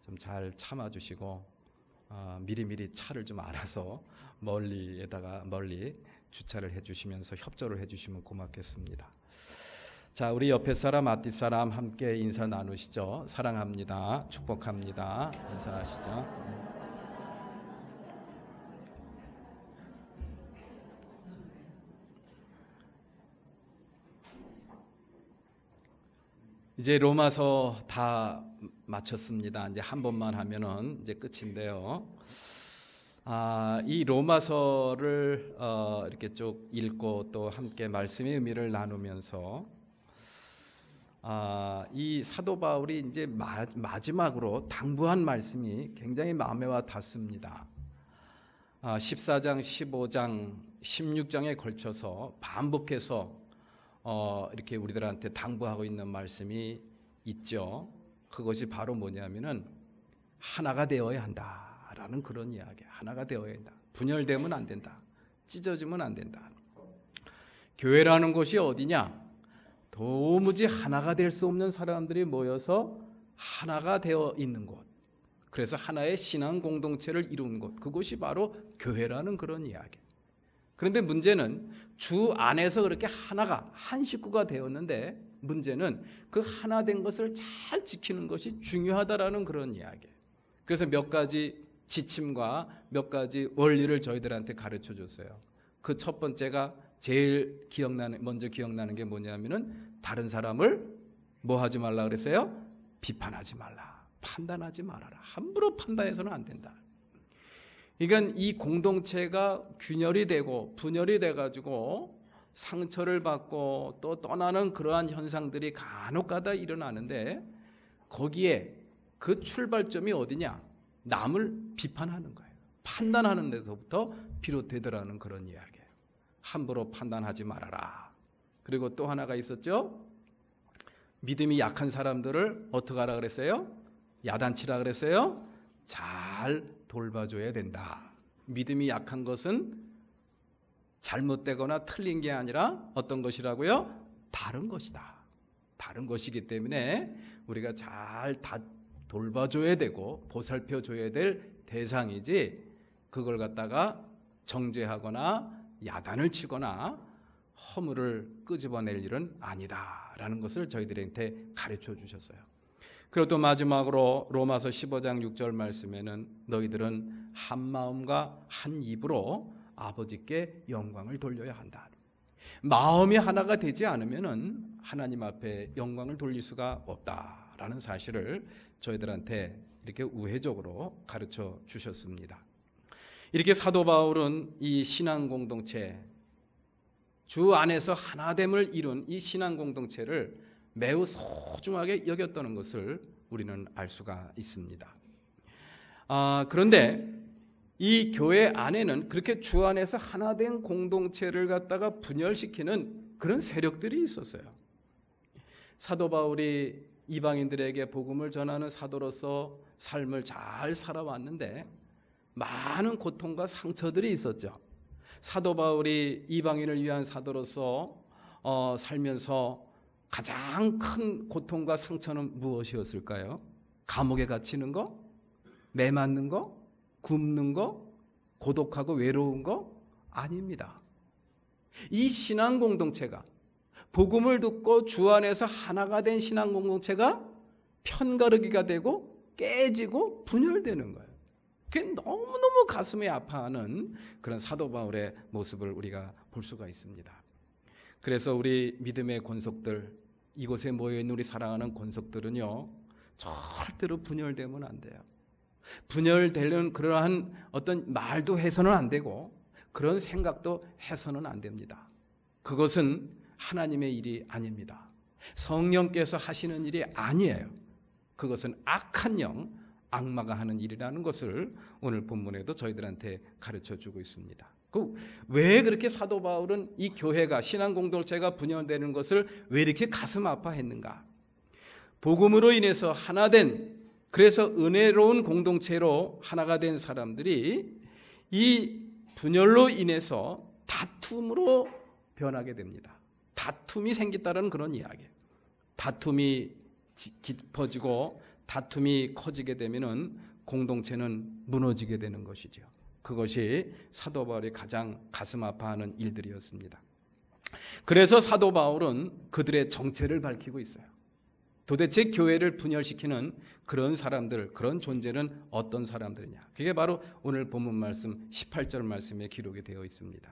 좀 잘 참아주시고 미리미리 차를 좀 알아서 멀리 주차를 해주시면서 협조를 해주시면 고맙겠습니다. 자, 우리 옆에 사람, 앞뒷 사람 함께 인사 나누시죠. 사랑합니다. 축복합니다. 인사하시죠. 이제 로마서 다 마쳤습니다. 이제 한 번만 하면은 이제 끝인데요. 이 로마서를 이렇게 쭉 읽고 또 함께 말씀의 의미를 나누면서 이 사도 바울이 이제 마지막으로 당부한 말씀이 굉장히 마음에 와 닿습니다. 14장, 15장, 16장에 걸쳐서 반복해서 이렇게 우리들한테 당부하고 있는 말씀이 있죠. 그것이 바로 뭐냐면은 하나가 되어야 한다라는 그런 이야기. 하나가 되어야 한다. 분열되면 안 된다. 찢어지면 안 된다. 교회라는 곳이 어디냐? 도무지 하나가 될 수 없는 사람들이 모여서 하나가 되어 있는 곳. 그래서 하나의 신앙 공동체를 이루는 곳. 그것이 바로 교회라는 그런 이야기. 그런데 문제는 주 안에서 그렇게 하나가 한 식구가 되었는데 문제는 그 하나 된 것을 잘 지키는 것이 중요하다라는 그런 이야기. 그래서 몇 가지 지침과 몇 가지 원리를 저희들한테 가르쳐 줬어요. 그 첫 번째가 제일 먼저 기억나는 게 뭐냐면은 다른 사람을 뭐 하지 말라 그랬어요? 비판하지 말라. 판단하지 말아라. 함부로 판단해서는 안 된다. 그러니까 이 공동체가 균열이 되고 분열이 돼가지고 상처를 받고 또 떠나는 그러한 현상들이 간혹가다 일어나는데 거기에 그 출발점이 어디냐? 남을 비판하는 거예요. 판단하는 데서부터 비롯되더라는 그런 이야기예요. 함부로 판단하지 말아라. 그리고 또 하나가 있었죠. 믿음이 약한 사람들을 어떻게 하라 그랬어요? 야단치라 그랬어요? 잘 돌봐줘야 된다. 믿음이 약한 것은 잘못되거나 틀린 게 아니라 어떤 것이라고요? 다른 것이다. 다른 것이기 때문에 우리가 잘 돌봐줘야 되고 보살펴줘야 될 대상이지 그걸 갖다가 정죄하거나 야단을 치거나 허물을 끄집어낼 일은 아니다라는 것을 저희들한테 가르쳐 주셨어요. 그리고 또 마지막으로 로마서 15장 6절 말씀에는 너희들은 한 마음과 한 입으로 아버지께 영광을 돌려야 한다. 마음이 하나가 되지 않으면은 하나님 앞에 영광을 돌릴 수가 없다라는 사실을 저희들한테 이렇게 우회적으로 가르쳐 주셨습니다. 이렇게 사도 바울은 이 신앙 공동체, 주 안에서 하나됨을 이룬 이 신앙 공동체를 매우 소중하게 여겼다는 것을 우리는 알 수가 있습니다. 그런데 이 교회 안에는 그렇게 주 안에서 하나된 공동체를 갖다가 분열시키는 그런 세력들이 있었어요. 사도 바울이 이방인들에게 복음을 전하는 사도로서 삶을 잘 살아왔는데 많은 고통과 상처들이 있었죠. 사도 바울이 이방인을 위한 사도로서 살면서 가장 큰 고통과 상처는 무엇이었을까요? 감옥에 갇히는 거? 매 맞는 거? 굶는 거? 고독하고 외로운 거? 아닙니다. 이 신앙 공동체가 복음을 듣고 주 안에서 하나가 된 신앙 공동체가 편가르기가 되고 깨지고 분열되는 거예요. 그게 너무너무 가슴이 아파하는 그런 사도 바울의 모습을 우리가 볼 수가 있습니다. 그래서 우리 믿음의 권속들, 이곳에 모여있는 우리 사랑하는 권속들은요, 절대로 분열되면 안 돼요. 분열되는 그러한 어떤 말도 해서는 안 되고 그런 생각도 해서는 안 됩니다. 그것은 하나님의 일이 아닙니다. 성령께서 하시는 일이 아니에요. 그것은 악한 영, 악마가 하는 일이라는 것을 오늘 본문에도 저희들한테 가르쳐주고 있습니다. 왜 그렇게 사도 바울은 이 교회가 신앙 공동체가 분열되는 것을 왜 이렇게 가슴 아파했는가? 복음으로 인해서 하나된, 그래서 은혜로운 공동체로 하나가 된 사람들이 이 분열로 인해서 다툼으로 변하게 됩니다. 다툼이 생겼다는 그런 이야기예요. 다툼이 깊어지고 다툼이 커지게 되면은 공동체는 무너지게 되는 것이죠. 그것이 사도 바울이 가장 가슴 아파하는 일들이었습니다. 그래서 사도 바울은 그들의 정체를 밝히고 있어요. 도대체 교회를 분열시키는 그런 사람들, 그런 존재는 어떤 사람들이냐. 그게 바로 오늘 본문 말씀 18절 말씀에 기록이 되어 있습니다.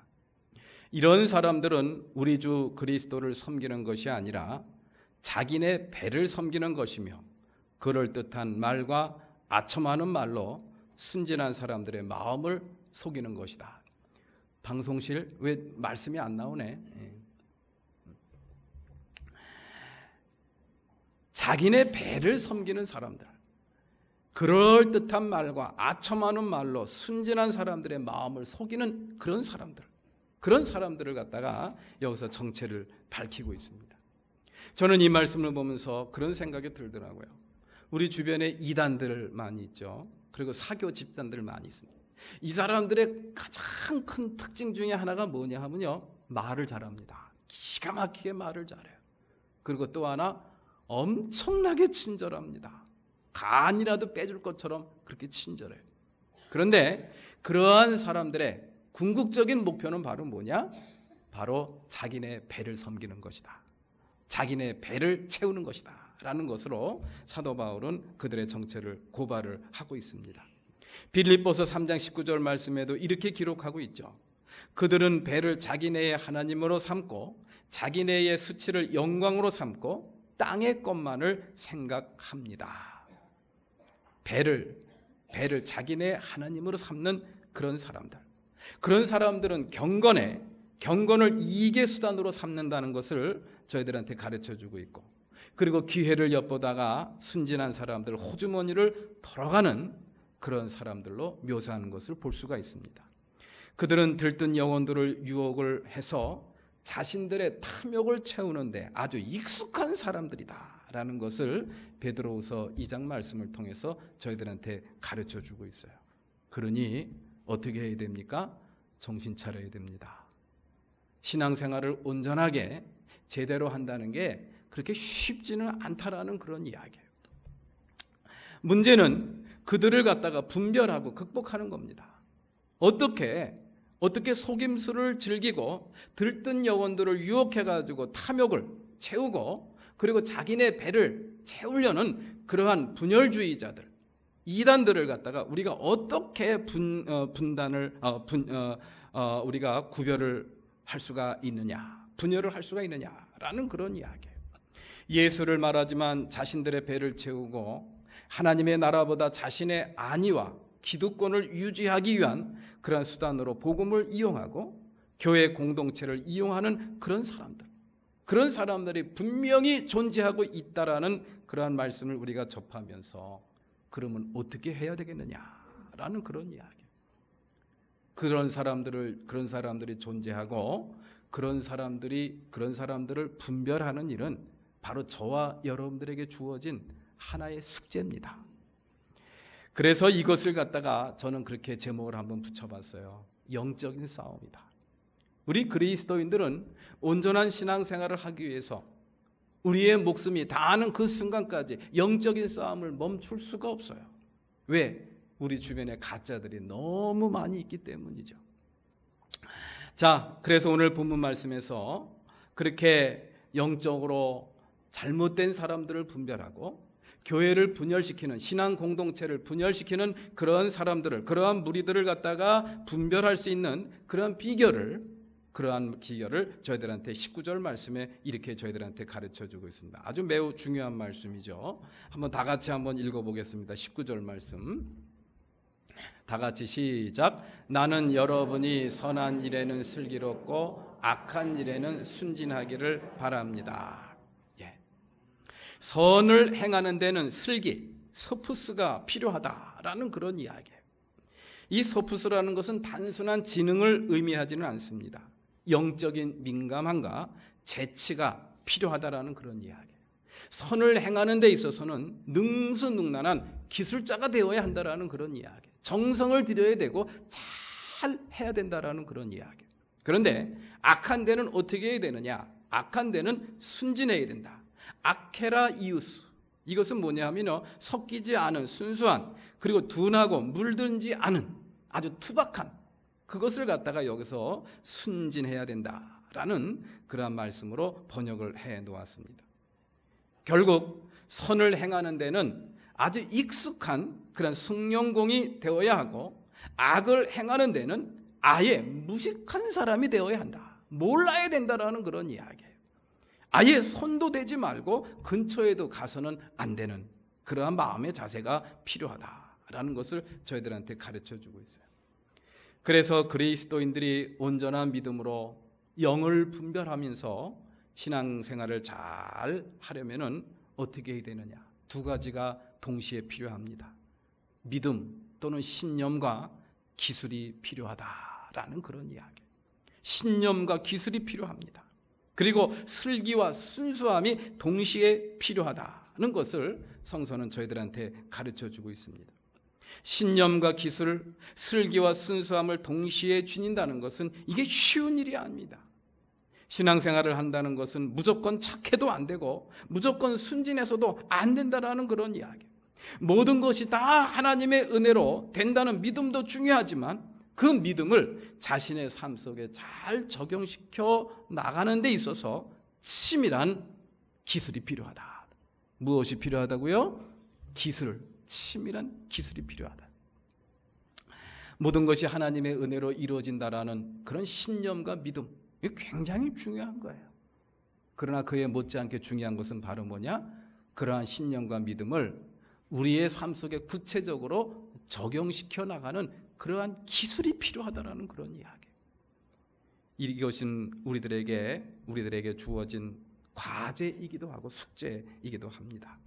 이런 사람들은 우리 주 그리스도를 섬기는 것이 아니라 자기네 배를 섬기는 것이며 그럴듯한 말과 아첨하는 말로 순진한 사람들의 마음을 속이는 것이다. 방송실 왜 말씀이 안 나오네? 자기네 배를 섬기는 사람들, 그럴듯한 말과 아첨하는 말로 순진한 사람들의 마음을 속이는 그런 사람들을 갖다가 여기서 정체를 밝히고 있습니다. 저는 이 말씀을 보면서 그런 생각이 들더라고요. 우리 주변에 이단들 많이 있죠. 그리고 사교 집단들 많이 있습니다. 이 사람들의 가장 큰 특징 중에 하나가 뭐냐 하면요, 말을 잘합니다. 기가 막히게 말을 잘해요. 그리고 또 하나, 엄청나게 친절합니다. 간이라도 빼줄 것처럼 그렇게 친절해요. 그런데 그러한 사람들의 궁극적인 목표는 바로 뭐냐? 바로 자기네 배를 섬기는 것이다. 자기네 배를 채우는 것이다 라는 것으로 사도 바울은 그들의 정체를 고발을 하고 있습니다. 빌립보서 3장 19절 말씀에도 이렇게 기록하고 있죠. 그들은 배를 자기네의 하나님으로 삼고 자기네의 수치를 영광으로 삼고 땅의 것만을 생각합니다. 배를 자기네 하나님으로 삼는 그런 사람들. 그런 사람들은 경건을 이익의 수단으로 삼는다는 것을 저희들한테 가르쳐주고 있고, 그리고 기회를 엿보다가 순진한 사람들, 호주머니를 털어가는 그런 사람들로 묘사하는 것을 볼 수가 있습니다. 그들은 들뜬 영혼들을 유혹을 해서 자신들의 탐욕을 채우는데 아주 익숙한 사람들이다라는 것을 베드로후서 2장 말씀을 통해서 저희들한테 가르쳐주고 있어요. 그러니 어떻게 해야 됩니까? 정신 차려야 됩니다. 신앙생활을 온전하게 제대로 한다는 게 그렇게 쉽지는 않다라는 그런 이야기예요. 문제는 그들을 갖다가 분별하고 극복하는 겁니다. 어떻게 속임수를 즐기고 들뜬 영혼들을 유혹해가지고 탐욕을 채우고 그리고 자기네 배를 채우려는 그러한 분열주의자들, 이단들을 갖다가 우리가 어떻게 우리가 구별을 할 수가 있느냐, 분열을 할 수가 있느냐라는 그런 이야기예요. 예수를 말하지만 자신들의 배를 채우고 하나님의 나라보다 자신의 안위와 기득권을 유지하기 위한 그러한 수단으로 복음을 이용하고 교회 공동체를 이용하는 그런 사람들이 분명히 존재하고 있다라는 그러한 말씀을 우리가 접하면서 그러면 어떻게 해야 되겠느냐라는 그런 이야기. 그런 사람들이 존재하고 그런 사람들을 분별하는 일은 바로 저와 여러분들에게 주어진 하나의 숙제입니다. 그래서 이것을 갖다가 저는 그렇게 제목을 한번 붙여봤어요. 영적인 싸움이다. 우리 그리스도인들은 온전한 신앙생활을 하기 위해서 우리의 목숨이 다하는 그 순간까지 영적인 싸움을 멈출 수가 없어요. 왜? 우리 주변에 가짜들이 너무 많이 있기 때문이죠. 자, 그래서 오늘 본문 말씀에서 그렇게 영적으로 잘못된 사람들을 분별하고 교회를 분열시키는, 신앙 공동체를 분열시키는 그러한 사람들을, 그러한 무리들을 갖다가 분별할 수 있는 그러한 그러한 기결을 저희들한테 19절 말씀에 이렇게 저희들한테 가르쳐주고 있습니다. 아주 매우 중요한 말씀이죠. 다 같이 한번 읽어보겠습니다. 19절 말씀 다 같이 시작. 나는 여러분이 선한 일에는 슬기롭고 악한 일에는 순진하기를 바랍니다. 선을 행하는 데는 슬기, 소프스가 필요하다라는 그런 이야기예요. 이 소프스라는 것은 단순한 지능을 의미하지는 않습니다. 영적인 민감함과 재치가 필요하다라는 그런 이야기예요. 선을 행하는 데 있어서는 능수능란한 기술자가 되어야 한다라는 그런 이야기예요. 정성을 들여야 되고 잘 해야 된다라는 그런 이야기예요. 그런데 악한 데는 어떻게 해야 되느냐? 악한 데는 순진해야 된다. 아케라 이우스, 이것은 뭐냐 하면요, 섞이지 않은 순수한, 그리고 둔하고 물들지 않은 아주 투박한 그것을 갖다가 여기서 순진해야 된다라는 그러한 말씀으로 번역을 해 놓았습니다. 결국 선을 행하는 데는 아주 익숙한 그런 숭늉공이 되어야 하고, 악을 행하는 데는 아예 무식한 사람이 되어야 한다, 몰라야 된다라는 그런 이야기예요. 아예 손도 대지 말고 근처에도 가서는 안 되는 그러한 마음의 자세가 필요하다라는 것을 저희들한테 가르쳐 주고 있어요. 그래서 그리스도인들이 온전한 믿음으로 영을 분별하면서 신앙생활을 잘 하려면은 어떻게 해야 되느냐? 두 가지가 동시에 필요합니다. 믿음 또는 신념과 기술이 필요하다라는 그런 이야기. 신념과 기술이 필요합니다. 그리고 슬기와 순수함이 동시에 필요하다는 것을 성서는 저희들한테 가르쳐 주고 있습니다. 신념과 기술, 슬기와 순수함을 동시에 지닌다는 것은 이게 쉬운 일이 아닙니다. 신앙생활을 한다는 것은 무조건 착해도 안 되고 무조건 순진해서도 안 된다라는 그런 이야기. 모든 것이 다 하나님의 은혜로 된다는 믿음도 중요하지만 그 믿음을 자신의 삶 속에 잘 적용시켜 나가는 데 있어서 치밀한 기술이 필요하다. 무엇이 필요하다고요? 기술, 치밀한 기술이 필요하다. 모든 것이 하나님의 은혜로 이루어진다라는 그런 신념과 믿음, 이게 굉장히 중요한 거예요. 그러나 그에 못지않게 중요한 것은 바로 뭐냐? 그러한 신념과 믿음을 우리의 삶 속에 구체적으로 적용시켜 나가는 그러한 기술이 필요하다라는 그런 이야기. 이것은 우리들에게 주어진 과제이기도 하고 숙제이기도 합니다.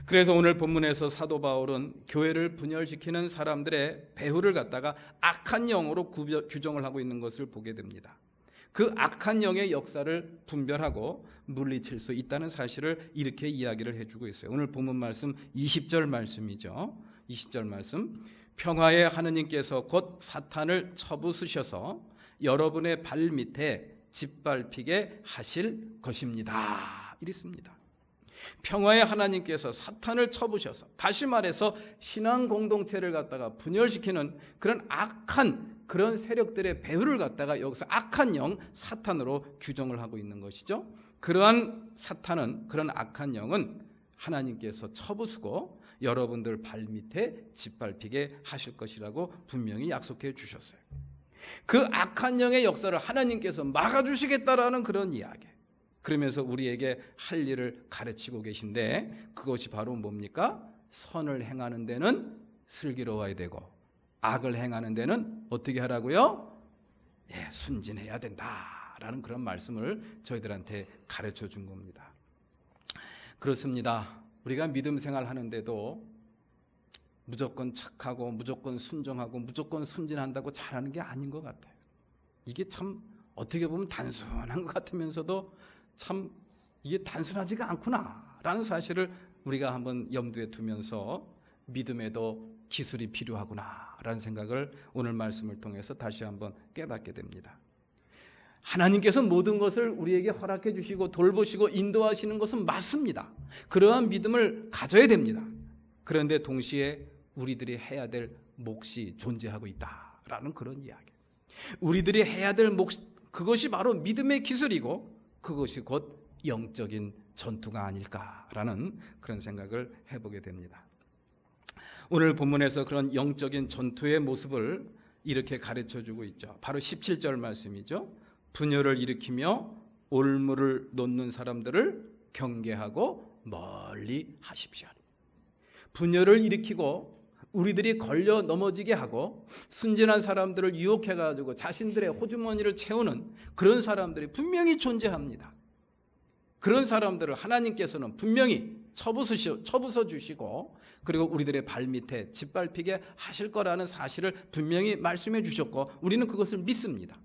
그래서 오늘 본문에서 사도 바울은 교회를 분열시키는 사람들의 배후를 갖다가 악한 영으로 규정을 하고 있는 것을 보게 됩니다. 그 악한 영의 역사를 분별하고 물리칠 수 있다는 사실을 이렇게 이야기를 해주고 있어요. 오늘 본문 말씀 20절 말씀이죠. 20절 말씀. 평화의 하느님께서 곧 사탄을 쳐부수셔서 여러분의 발 밑에 짓밟히게 하실 것입니다. 이랬습니다. 평화의 하나님께서 사탄을 쳐부셔서, 다시 말해서 신앙 공동체를 갖다가 분열시키는 그런 악한 그런 세력들의 배후를 갖다가 여기서 악한 영, 사탄으로 규정을 하고 있는 것이죠. 그러한 사탄은, 그런 악한 영은 하나님께서 쳐부수고 여러분들 발 밑에 짓밟히게 하실 것이라고 분명히 약속해 주셨어요. 그 악한 영의 역사를 하나님께서 막아주시겠다라는 그런 이야기. 그러면서 우리에게 할 일을 가르치고 계신데, 그것이 바로 뭡니까? 선을 행하는 데는 슬기로워야 되고 악을 행하는 데는 어떻게 하라고요? 순진해야 된다라는 그런 말씀을 저희들한테 가르쳐 준 겁니다. 그렇습니다. 우리가 믿음 생활 하는데도 무조건 착하고 무조건 순종하고 무조건 순진한다고 잘하는 게 아닌 것 같아요. 이게 참 어떻게 보면 단순한 것 같으면서도 참 이게 단순하지가 않구나라는 사실을 우리가 한번 염두에 두면서 믿음에도 기술이 필요하구나라는 생각을 오늘 말씀을 통해서 다시 한번 깨닫게 됩니다. 하나님께서 모든 것을 우리에게 허락해 주시고 돌보시고 인도하시는 것은 맞습니다. 그러한 믿음을 가져야 됩니다. 그런데 동시에 우리들이 해야 될 몫이 존재하고 있다라는 그런 이야기. 우리들이 해야 될 몫, 그것이 바로 믿음의 기술이고 그것이 곧 영적인 전투가 아닐까라는 그런 생각을 해보게 됩니다. 오늘 본문에서 그런 영적인 전투의 모습을 이렇게 가르쳐주고 있죠. 바로 17절 말씀이죠. 분열을 일으키며 올무를 놓는 사람들을 경계하고 멀리 하십시오. 분열을 일으키고 우리들이 걸려 넘어지게 하고 순진한 사람들을 유혹해가지고 자신들의 호주머니를 채우는 그런 사람들이 분명히 존재합니다. 그런 사람들을 하나님께서는 분명히 쳐부숴 주시고 그리고 우리들의 발밑에 짓밟히게 하실 거라는 사실을 분명히 말씀해 주셨고 우리는 그것을 믿습니다.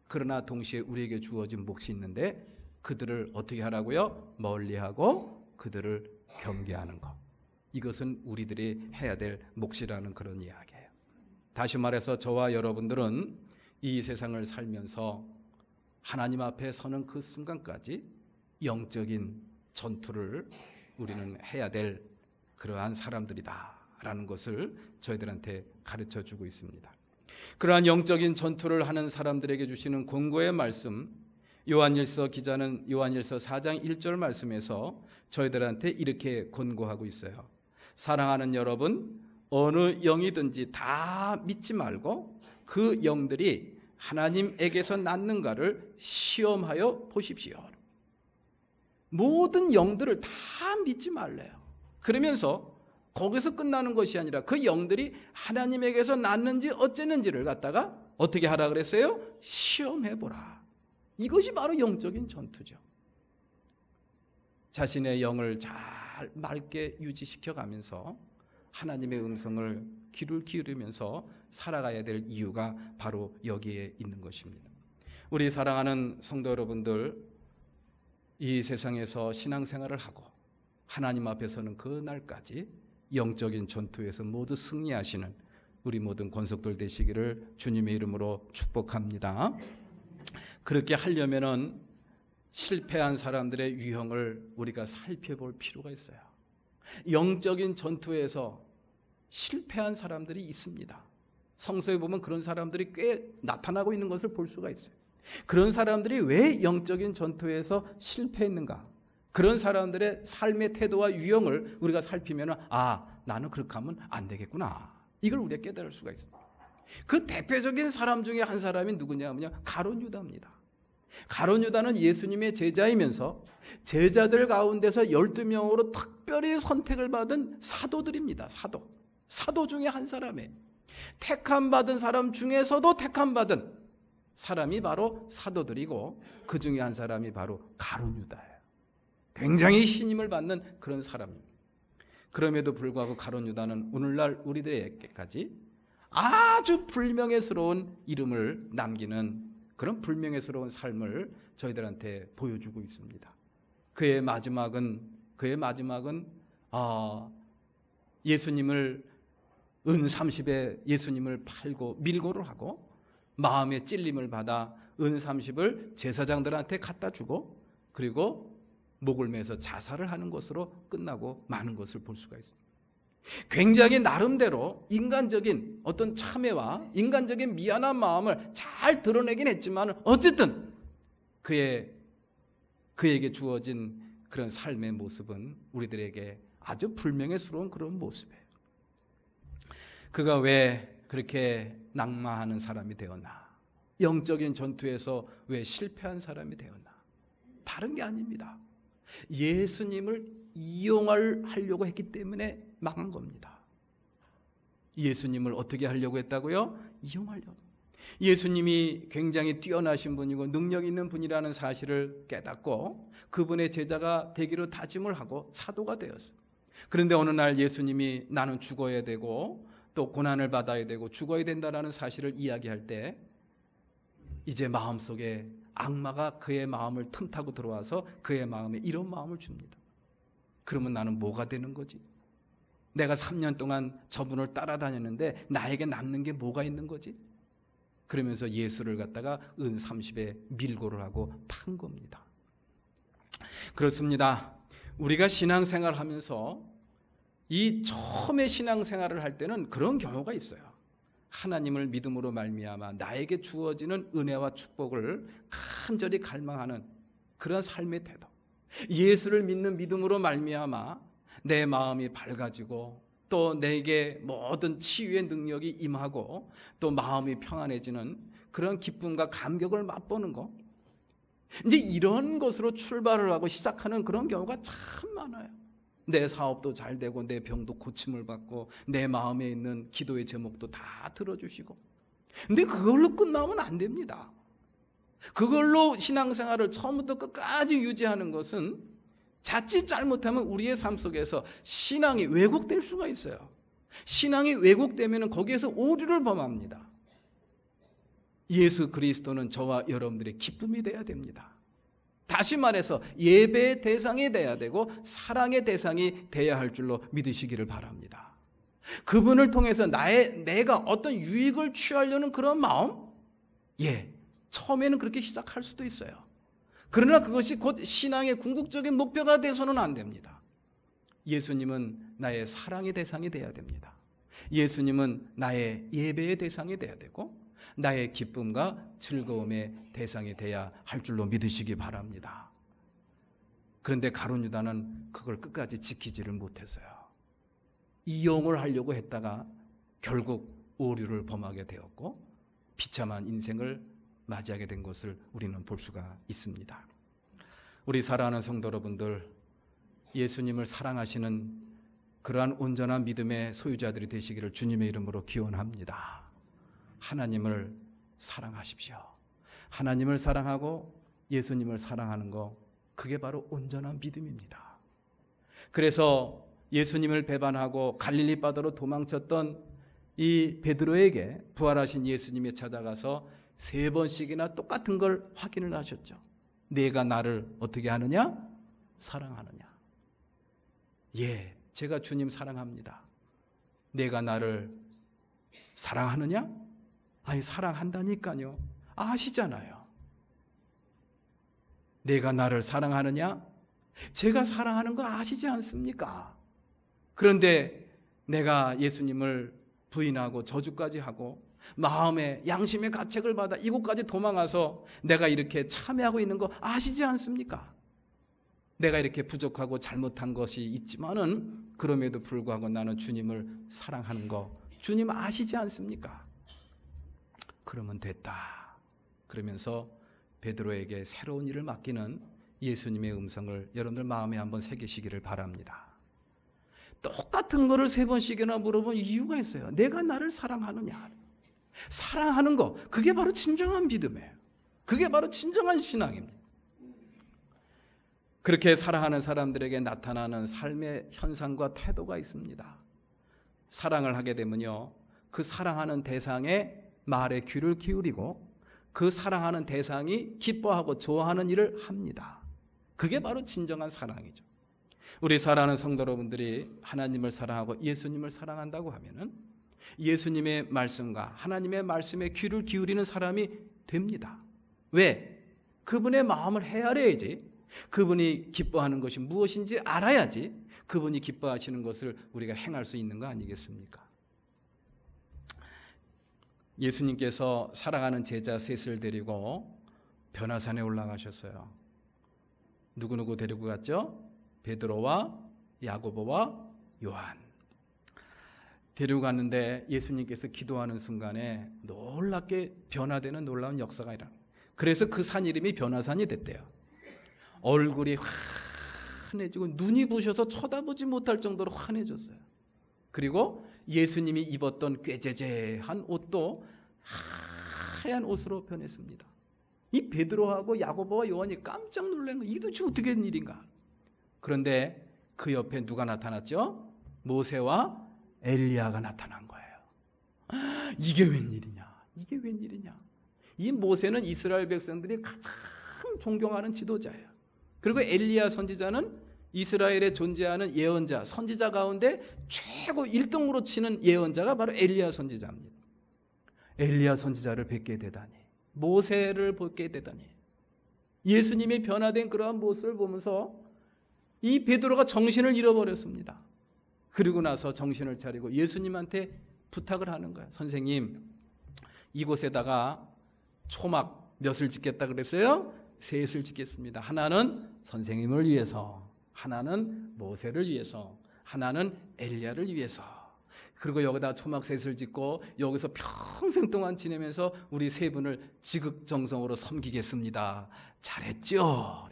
그러나 동시에 우리에게 주어진 몫이 있는데 그들을 어떻게 하라고요? 멀리하고 그들을 경계하는 것. 이것은 우리들이 해야 될 몫이라는 그런 이야기예요. 다시 말해서 저와 여러분들은 이 세상을 살면서 하나님 앞에 서는 그 순간까지 영적인 전투를 우리는 해야 될 그러한 사람들이다라는 것을 저희들한테 가르쳐 주고 있습니다. 그러한 영적인 전투를 하는 사람들에게 주시는 권고의 말씀, 요한일서 기자는 요한일서 4장 1절 말씀에서 저희들한테 이렇게 권고하고 있어요. 사랑하는 여러분, 어느 영이든지 다 믿지 말고 그 영들이 하나님에게서 났는가를 시험하여 보십시오. 모든 영들을 다 믿지 말래요. 그러면서 거기서 끝나는 것이 아니라 그 영들이 하나님에게서 났는지 어쨌는지를 갖다가 어떻게 하라 그랬어요? 시험해보라. 이것이 바로 영적인 전투죠. 자신의 영을 잘 맑게 유지시켜 가면서 하나님의 음성을 귀를 기울이면서 살아가야 될 이유가 바로 여기에 있는 것입니다. 우리 사랑하는 성도 여러분들, 이 세상에서 신앙생활을 하고 하나님 앞에서는 그 날까지 영적인 전투에서 모두 승리하시는 우리 모든 권속들 되시기를 주님의 이름으로 축복합니다. 그렇게 하려면은 실패한 사람들의 유형을 우리가 살펴볼 필요가 있어요. 영적인 전투에서 실패한 사람들이 있습니다. 성서에 보면 그런 사람들이 꽤 나타나고 있는 것을 볼 수가 있어요. 그런 사람들이 왜 영적인 전투에서 실패했는가? 그런 사람들의 삶의 태도와 유형을 우리가 살피면 나는 그렇게 하면 안 되겠구나. 이걸 우리가 깨달을 수가 있습니다. 그 대표적인 사람 중에 한 사람이 누구냐면요, 가룟 유다입니다. 가룟 유다는 예수님의 제자이면서 제자들 가운데서 12명으로 특별히 선택을 받은 사도들입니다. 사도 중에 한 사람이에요. 택함 받은 사람 중에서도 택함 받은 사람이 바로 사도들이고 그 중에 한 사람이 바로 가룟 유다예요. 굉장히 신임을 받는 그런 사람입니다. 그럼에도 불구하고 가룟 유다는 오늘날 우리들에게까지 아주 불명예스러운 이름을 남기는 그런 불명예스러운 삶을 저희들한테 보여주고 있습니다. 그의 마지막은 예수님을 은 30에 예수님을 팔고 밀고를 하고 마음의 찔림을 받아 은 30을 제사장들한테 갖다 주고 그리고 목을 매서 자살을 하는 것으로 끝나고 마는 것을 볼 수가 있습니다. 굉장히 나름대로 인간적인 어떤 참회와 인간적인 미안한 마음을 잘 드러내긴 했지만 어쨌든 그에게 주어진 그런 삶의 모습은 우리들에게 아주 불명예스러운 그런 모습이에요. 그가 왜 그렇게 낙마하는 사람이 되었나? 영적인 전투에서 왜 실패한 사람이 되었나? 다른 게 아닙니다. 예수님을 이용하려고 했기 때문에 망한 겁니다. 예수님을 어떻게 하려고 했다고요? 이용하려고. 예수님이 굉장히 뛰어나신 분이고 능력 있는 분이라는 사실을 깨닫고 그분의 제자가 되기로 다짐을 하고 사도가 되었어요. 그런데 어느 날 예수님이 나는 죽어야 되고 또 고난을 받아야 되고 죽어야 된다는 사실을 이야기할 때 이제 마음속에 악마가 그의 마음을 틈타고 들어와서 그의 마음에 이런 마음을 줍니다. 그러면 나는 뭐가 되는 거지? 내가 3년 동안 저분을 따라다녔는데 나에게 남는 게 뭐가 있는 거지? 그러면서 예수를 갖다가 은 30에 밀고를 하고 판 겁니다. 그렇습니다. 우리가 신앙생활을 하면서 이 처음에 신앙생활을 할 때는 그런 경우가 있어요. 하나님을 믿음으로 말미암아 나에게 주어지는 은혜와 축복을 간절히 갈망하는 그런 삶의 태도. 예수를 믿는 믿음으로 말미암아 내 마음이 밝아지고 또 내게 모든 치유의 능력이 임하고 또 마음이 평안해지는 그런 기쁨과 감격을 맛보는 것. 이제 이런 것으로 출발을 하고 시작하는 그런 경우가 참 많아요. 내 사업도 잘 되고 내 병도 고침을 받고 내 마음에 있는 기도의 제목도 다 들어주시고. 근데 그걸로 끝나면 안 됩니다. 그걸로 신앙생활을 처음부터 끝까지 유지하는 것은 자칫 잘못하면 우리의 삶 속에서 신앙이 왜곡될 수가 있어요. 신앙이 왜곡되면 거기에서 오류를 범합니다. 예수 그리스도는 저와 여러분들의 기쁨이 돼야 됩니다. 다시 말해서 예배의 대상이 돼야 되고 사랑의 대상이 돼야 할 줄로 믿으시기를 바랍니다. 그분을 통해서 내가 어떤 유익을 취하려는 그런 마음? 처음에는 그렇게 시작할 수도 있어요. 그러나 그것이 곧 신앙의 궁극적인 목표가 돼서는 안 됩니다. 예수님은 나의 사랑의 대상이 되어야 됩니다. 예수님은 나의 예배의 대상이 되어야 되고 나의 기쁨과 즐거움의 대상이 되어야 할 줄로 믿으시기 바랍니다. 그런데 가룟 유다는 그걸 끝까지 지키지를 못했어요. 이용을 하려고 했다가 결국 오류를 범하게 되었고 비참한 인생을 맞이하게 된 것을 우리는 볼 수가 있습니다. 우리 사랑하는 성도 여러분들, 예수님을 사랑하시는 그러한 온전한 믿음의 소유자들이 되시기를 주님의 이름으로 기원합니다. 하나님을 사랑하십시오. 하나님을 사랑하고 예수님을 사랑하는 거, 그게 바로 온전한 믿음입니다. 그래서 예수님을 배반하고 갈릴리 바다로 도망쳤던 이 베드로에게 부활하신 예수님이 찾아가서 3번씩이나 똑같은 걸 확인을 하셨죠. 내가 나를 어떻게 하느냐? 사랑하느냐? 예, 제가 주님 사랑합니다. 내가 나를 사랑하느냐? 아니, 사랑한다니까요. 아시잖아요. 내가 나를 사랑하느냐? 제가 사랑하는 거 아시지 않습니까? 그런데 내가 예수님을 부인하고 저주까지 하고 마음에 양심의 가책을 받아 이곳까지 도망가서 내가 이렇게 참여하고 있는 거 아시지 않습니까? 내가 이렇게 부족하고 잘못한 것이 있지만은 그럼에도 불구하고 나는 주님을 사랑하는 거 주님 아시지 않습니까? 그러면 됐다. 그러면서 베드로에게 새로운 일을 맡기는 예수님의 음성을 여러분들 마음에 한번 새기시기를 바랍니다. 똑같은 거를 3번씩이나 물어본 이유가 있어요. 내가 나를 사랑하느냐? 사랑하는 거, 그게 바로 진정한 믿음이에요. 그게 바로 진정한 신앙입니다. 그렇게 사랑하는 사람들에게 나타나는 삶의 현상과 태도가 있습니다. 사랑을 하게 되면요, 그 사랑하는 대상의 말에 귀를 기울이고 그 사랑하는 대상이 기뻐하고 좋아하는 일을 합니다. 그게 바로 진정한 사랑이죠. 우리 사랑하는 성도 여러분들이 하나님을 사랑하고 예수님을 사랑한다고 하면은 예수님의 말씀과 하나님의 말씀에 귀를 기울이는 사람이 됩니다. 왜? 그분의 마음을 헤아려야지. 그분이 기뻐하는 것이 무엇인지 알아야지 그분이 기뻐하시는 것을 우리가 행할 수 있는 거 아니겠습니까? 예수님께서 사랑하는 제자 셋을 데리고 변화산에 올라가셨어요. 누구누구 데리고 갔죠? 베드로와 야고보와 요한 데리고 갔는데 예수님께서 기도하는 순간에 놀랍게 변화되는 놀라운 역사가 일어나요. 그래서 그 산 이름이 변화산이 됐대요. 얼굴이 환해지고 눈이 부셔서 쳐다보지 못할 정도로 환해졌어요. 그리고 예수님이 입었던 꾀재재한 옷도 하얀 옷으로 변했습니다. 이 베드로하고 야고보와 요한이 깜짝 놀란 거예요. 이게 도대체 어떻게 된 일인가? 그런데 그 옆에 누가 나타났죠? 모세와 엘리야가 나타난 거예요. 이게 웬일이냐? 이게 웬일이냐? 이 모세는 이스라엘 백성들이 가장 존경하는 지도자예요. 그리고 엘리야 선지자는 이스라엘에 존재하는 예언자, 선지자 가운데 최고 1등으로 치는 예언자가 바로 엘리야 선지자입니다. 엘리야 선지자를 뵙게 되다니, 모세를 뵙게 되다니, 예수님이 변화된 그러한 모습을 보면서 이 베드로가 정신을 잃어버렸습니다. 그리고 나서 정신을 차리고 예수님한테 부탁을 하는 거예요. 선생님, 이곳에다가 초막 몇을 짓겠다 그랬어요? 3을 짓겠습니다. 하나는 선생님을 위해서, 하나는 모세를 위해서, 하나는 엘리야를 위해서. 그리고 여기다 초막 3을 짓고 여기서 평생 동안 지내면서 우리 3분을 지극정성으로 섬기겠습니다. 잘했죠?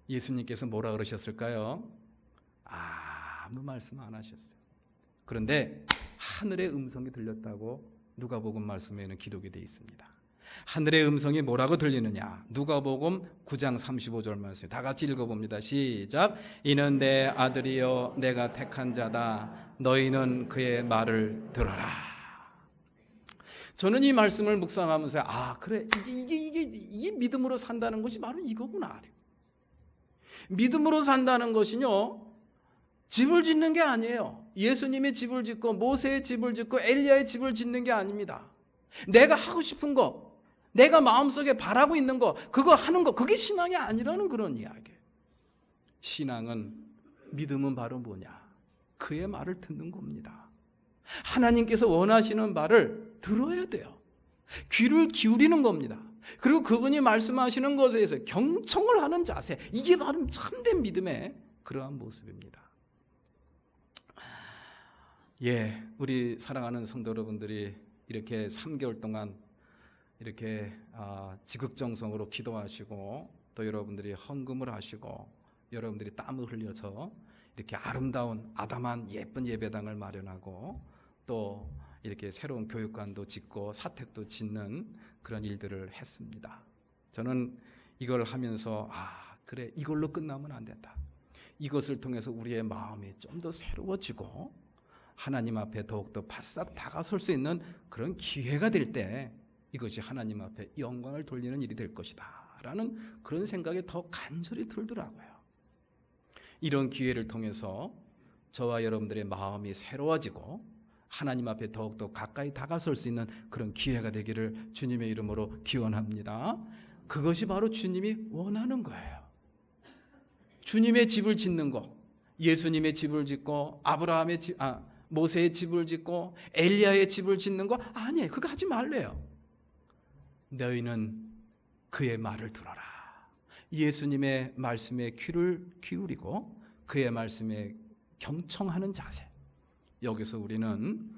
예수님께서 뭐라 그러셨을까요? 아무 말씀 안 하셨어요. 그런데 하늘의 음성이 들렸다고 누가복음 말씀에는 기록이 되어 있습니다. 하늘의 음성이 뭐라고 들리느냐? 누가복음 9장 35절 말씀 다 같이 읽어봅니다. 시작. 이는 내 아들이요 내가 택한 자다. 너희는 그의 말을 들어라. 저는 이 말씀을 묵상하면서 그래, 이게 믿음으로 산다는 것이 바로 이거구나. 믿음으로 산다는 것은요, 집을 짓는 게 아니에요. 예수님의 집을 짓고 모세의 집을 짓고 엘리야의 집을 짓는 게 아닙니다. 내가 하고 싶은 거, 내가 마음속에 바라고 있는 거, 그거 하는 거, 그게 신앙이 아니라는 그런 이야기예요. 신앙은 믿음은 바로 뭐냐? 그의 말을 듣는 겁니다. 하나님께서 원하시는 말을 들어야 돼요. 귀를 기울이는 겁니다. 그리고 그분이 말씀하시는 것에 대해서 경청을 하는 자세, 이게 바로 참된 믿음의 그러한 모습입니다. 예, 우리 사랑하는 성도 여러분들이 이렇게 3개월 동안 이렇게 지극정성으로 기도하시고 또 여러분들이 헌금을 하시고 여러분들이 땀을 흘려서 이렇게 아름다운 아담한 예쁜 예배당을 마련하고 또 이렇게 새로운 교육관도 짓고 사택도 짓는 그런 일들을 했습니다. 저는 이걸 하면서 그래, 이걸로 끝나면 안 된다. 이것을 통해서 우리의 마음이 좀 더 새로워지고 하나님 앞에 더욱더 바싹 다가설 수 있는 그런 기회가 될 때 이것이 하나님 앞에 영광을 돌리는 일이 될 것이다 라는 그런 생각이 더 간절히 들더라고요. 이런 기회를 통해서 저와 여러분들의 마음이 새로워지고 하나님 앞에 더욱더 가까이 다가설 수 있는 그런 기회가 되기를 주님의 이름으로 기원합니다. 그것이 바로 주님이 원하는 거예요. 주님의 집을 짓는 거, 예수님의 집을 짓고 모세의 집을 짓고 엘리야의 집을 짓는 거 아니에요. 그거 하지 말래요. 너희는 그의 말을 들어라. 예수님의 말씀에 귀를 기울이고 그의 말씀에 경청하는 자세. 여기서 우리는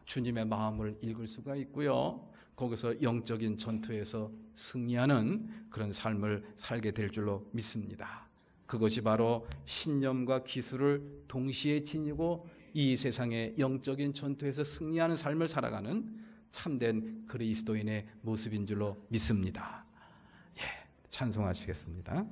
주님의 마음을 읽을 수가 있고요. 거기서 영적인 전투에서 승리하는 그런 삶을 살게 될 줄로 믿습니다. 그것이 바로 신념과 기술을 동시에 지니고 이 세상의 영적인 전투에서 승리하는 삶을 살아가는 참된 그리스도인의 모습인 줄로 믿습니다. 찬송하시겠습니다.